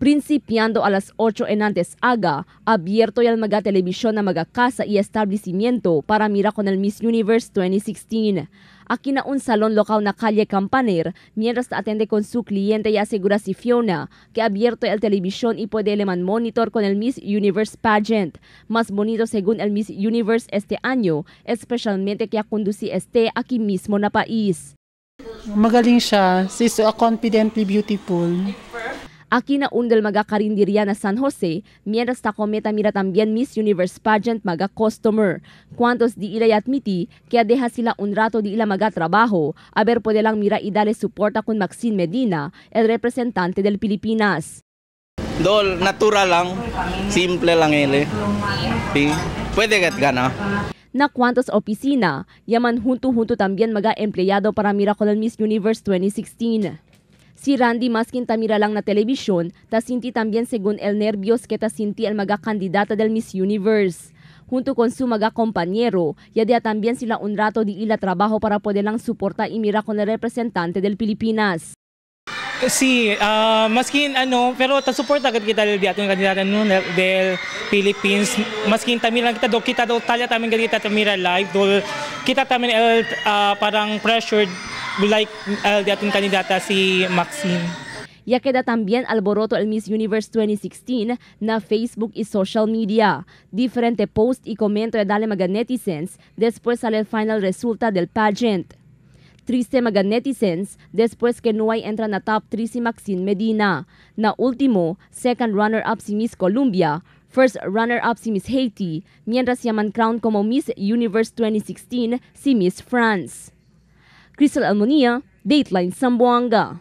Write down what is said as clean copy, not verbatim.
Principiando a las 8 en antes aga, abierto ya el mga telebisyon na mga casa y establecimiento para mira con el Miss Universe 2016. Aquí na un salón local na calle Campaner, mientras atende con su cliente y asegura si Fiona que abierto el televisión y puede eleman monitor con el Miss Universe pageant. Más bonito según el Miss Universe este año, especialmente que conduce este aquí mismo na país. Magaling siya. She's confidently beautiful. Aquí na un del mga karinderya na San Jose, mientras takometa mira también Miss Universe pageant mga customer. Cuantos di ila admiti, kaya deja sila un rato di ila mga trabajo, aber pwede lang mira idale suporta con Maxine Medina, el representante del Pilipinas. Dol, natural lang, simple lang ele. Pwede gat gana. Na cuantos opisina, yaman junto también mga empleyado para mira con el Miss Universe 2016. Si Randy maskin tamira lang na telebisyon, tasinti también según el nervios que tasinti el mga kandidata del Miss Universe. Junto con su mga compañero, yadea también sila un rato di ila trabajo para poder lang suporta y mira con el representante del Pilipinas. Sí, maskin pero ta-support agad kita del biatong kandidata no del Philippines. Maskin tamira kita talya tamin kita tamira live dol kita tamin parang pressured like diatong kandidata si Maxine. Ya queda también alboroto el Miss Universe 2016 na Facebook y social media. Diferente post y comento dale mga netizens después sale el final resulta del pageant. Triste mga netizens después que no hay entra na top 3 si Maxine Medina. Na último, second runner-up si Miss Colombia, first runner-up si Miss Haiti, mientras yaman crown como Miss Universe 2016 si Miss France. Crystal Almonía, Dateline Zamboanga.